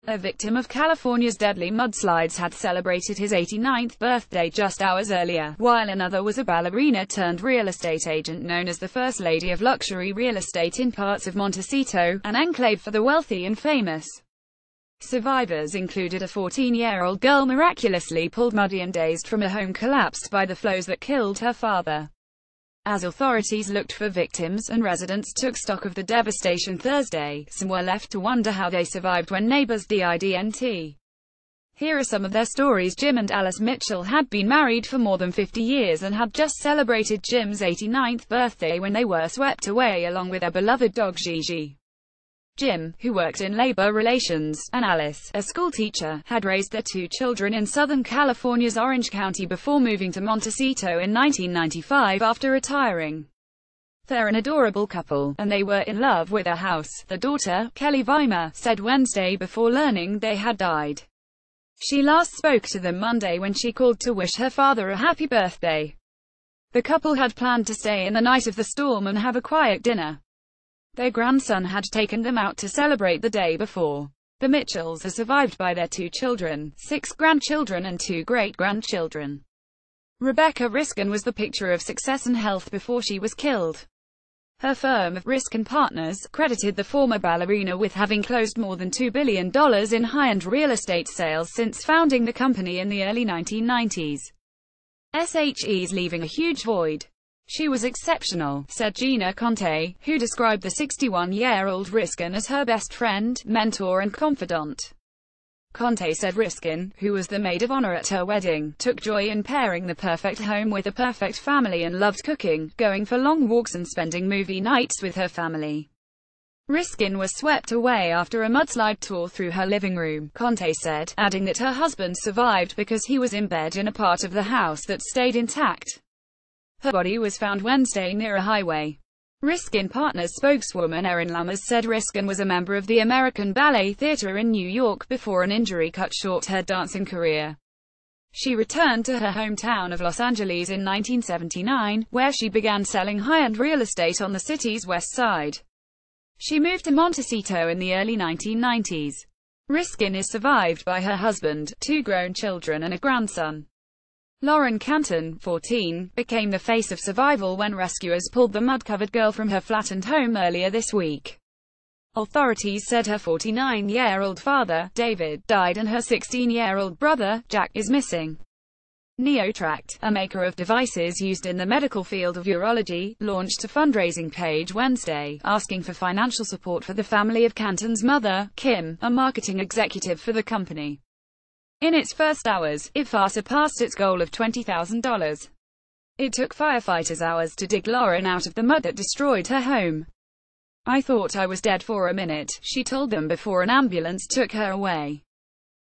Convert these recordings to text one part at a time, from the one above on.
a victim of California's deadly mudslides, had celebrated his 89th birthday just hours earlier, while another was a ballerina turned real estate agent known as the First Lady of Luxury Real Estate in parts of Montecito, an enclave for the wealthy and famous. Survivors included a 14-year-old girl miraculously pulled muddy and dazed from a home collapsed by the flows that killed her father. As authorities looked for victims, and residents took stock of the devastation Thursday, some were left to wonder how they survived when neighbors didn't. Here are some of their stories. Jim and Alice Mitchell had been married for more than 50 years and had just celebrated Jim's 89th birthday when they were swept away along with their beloved dog Gigi. Jim, who worked in labor relations, and Alice, a schoolteacher, had raised their two children in Southern California's Orange County before moving to Montecito in 1995 after retiring. They're an adorable couple, and they were in love with their house, the daughter, Kelly Weimer, said Wednesday before learning they had died. She last spoke to them Monday when she called to wish her father a happy birthday. The couple had planned to stay in the night of the storm and have a quiet dinner. Their grandson had taken them out to celebrate the day before. The Mitchells are survived by their two children, 6 grandchildren and 2 great-grandchildren. Rebecca Riskin was the picture of success and health before she was killed. Her firm, Riskin Partners, credited the former ballerina with having closed more than $2 billion in high-end real estate sales since founding the company in the early 1990s. SHE's leaving a huge void. She was exceptional, said Gina Conte, who described the 61-year-old Riskin as her best friend, mentor and confidant. Conte said Riskin, who was the maid of honor at her wedding, took joy in pairing the perfect home with the perfect family and loved cooking, going for long walks and spending movie nights with her family. Riskin was swept away after a mudslide tore through her living room, Conte said, adding that her husband survived because he was in bed in a part of the house that stayed intact. Her body was found Wednesday near a highway. Riskin Partners spokeswoman Erin Lammers said Riskin was a member of the American Ballet Theatre in New York before an injury cut short her dancing career. She returned to her hometown of Los Angeles in 1979, where she began selling high-end real estate on the city's west side. She moved to Montecito in the early 1990s. Riskin is survived by her husband, 2 grown children and a grandson. Lauren Canton, 14, became the face of survival when rescuers pulled the mud-covered girl from her flattened home earlier this week. Authorities said her 49-year-old father, David, died and her 16-year-old brother, Jack, is missing. NeoTract, a maker of devices used in the medical field of urology, launched a fundraising page Wednesday, asking for financial support for the family of Canton's mother, Kim, a marketing executive for the company. In its first hours, it far surpassed its goal of $20,000. It took firefighters hours to dig Lauren out of the mud that destroyed her home. "I thought I was dead for a minute," she told them before an ambulance took her away.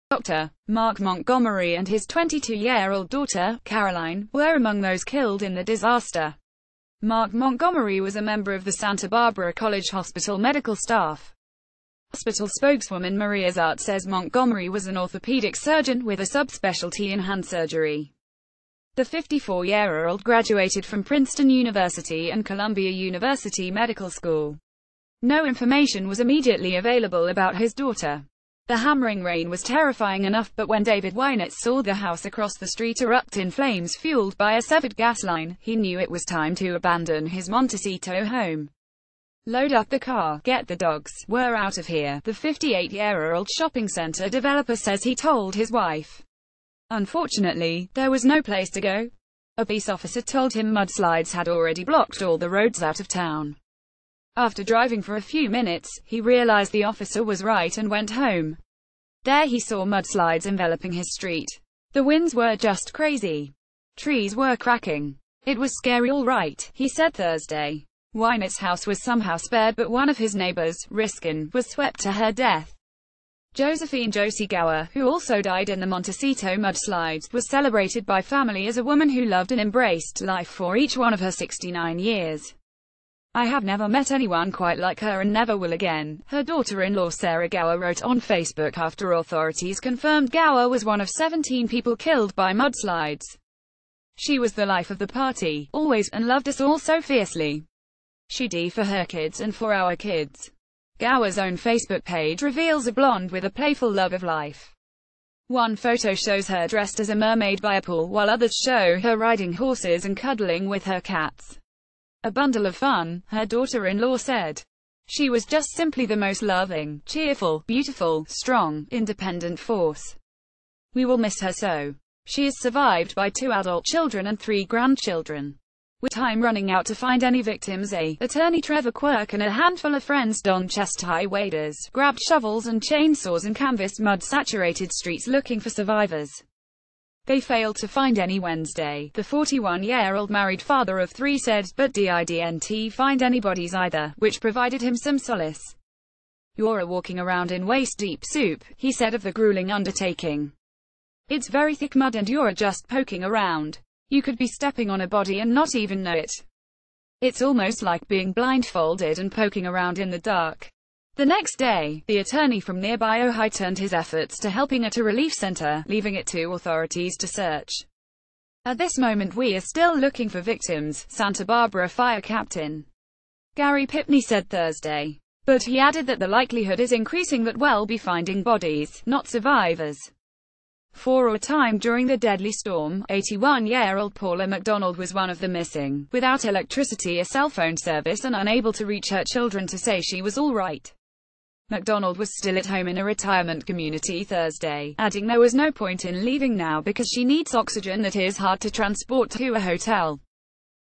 Dr. Mark Montgomery and his 22-year-old daughter, Caroline, were among those killed in the disaster. Mark Montgomery was a member of the Santa Barbara College Hospital medical staff. Hospital spokeswoman Maria Zart says Montgomery was an orthopedic surgeon with a subspecialty in hand surgery. The 54-year-old graduated from Princeton University and Columbia University Medical School. No information was immediately available about his daughter. The hammering rain was terrifying enough, but when David Wynett saw the house across the street erupt in flames fueled by a severed gas line, he knew it was time to abandon his Montecito home. "Load up the car, get the dogs, we're out of here," the 58-year-old shopping center developer says he told his wife. Unfortunately, there was no place to go. A police officer told him mudslides had already blocked all the roads out of town. After driving for a few minutes, he realized the officer was right and went home. There he saw mudslides enveloping his street. The winds were just crazy. Trees were cracking. "It was scary all right," he said Thursday. Wynett's house was somehow spared, but one of his neighbors, Riskin, was swept to her death. Josephine Josie Gower, who also died in the Montecito mudslides, was celebrated by family as a woman who loved and embraced life for each one of her 69 years. "I have never met anyone quite like her and never will again," her daughter-in-law Sarah Gower wrote on Facebook after authorities confirmed Gower was one of 17 people killed by mudslides. "She was the life of the party, always, and loved us all so fiercely. She did for her kids and for our kids." Gower's own Facebook page reveals a blonde with a playful love of life. One photo shows her dressed as a mermaid by a pool, while others show her riding horses and cuddling with her cats. A bundle of fun, her daughter-in-law said. She was just simply the most loving, cheerful, beautiful, strong, independent force. We will miss her so. She is survived by 2 adult children and 3 grandchildren. With time running out to find any victims, attorney Trevor Quirk and a handful of friends donned chest-high waders, grabbed shovels and chainsaws and canvassed mud-saturated streets looking for survivors. They failed to find any Wednesday, the 41-year-old married father of 3 said, but didn't find any bodies either, which provided him some solace. "You're walking around in waist-deep soup," he said of the grueling undertaking. "It's very thick mud and you're just poking around. You could be stepping on a body and not even know it. It's almost like being blindfolded and poking around in the dark." The next day, the attorney from nearby Ojai turned his efforts to helping at a relief center, leaving it to authorities to search. "At this moment we are still looking for victims," Santa Barbara Fire Captain Gary Pipney said Thursday. But he added that the likelihood is increasing that we'll be finding bodies, not survivors. For a time during the deadly storm, 81-year-old Paula McDonald was one of the missing, without electricity, a cell phone service, and unable to reach her children to say she was all right. McDonald was still at home in a retirement community Thursday, adding there was no point in leaving now because she needs oxygen that is hard to transport to a hotel.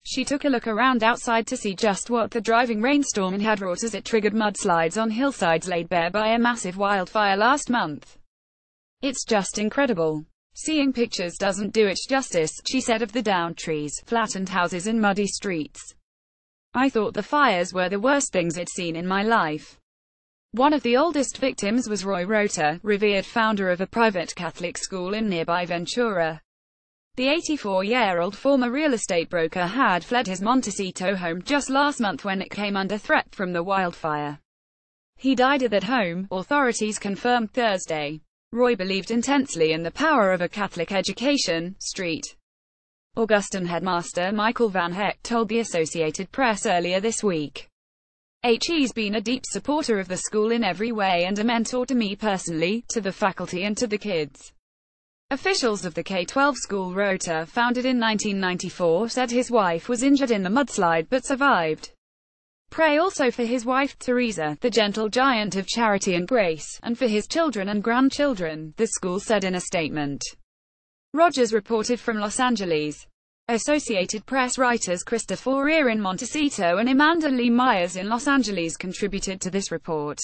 She took a look around outside to see just what the driving rainstorm had wrought as it triggered mudslides on hillsides laid bare by a massive wildfire last month. "It's just incredible. Seeing pictures doesn't do it justice," she said of the downed trees, flattened houses and muddy streets. "I thought the fires were the worst things I'd seen in my life." One of the oldest victims was Roy Rota, revered founder of a private Catholic school in nearby Ventura. The 84-year-old former real estate broker had fled his Montecito home just last month when it came under threat from the wildfire. He died at that home, authorities confirmed Thursday. Roy believed intensely in the power of a Catholic education. St. Augustine headmaster Michael Van Heck told the Associated Press earlier this week. "He's been a deep supporter of the school in every way and a mentor to me personally, to the faculty and to the kids." Officials of the K-12 school Rota, founded in 1994, said his wife was injured in the mudslide but survived. "Pray also for his wife, Teresa, the gentle giant of charity and grace, and for his children and grandchildren," the school said in a statement. Rogers reported from Los Angeles. Associated Press writers Christopher Rear in Montecito and Amanda Lee Myers in Los Angeles contributed to this report.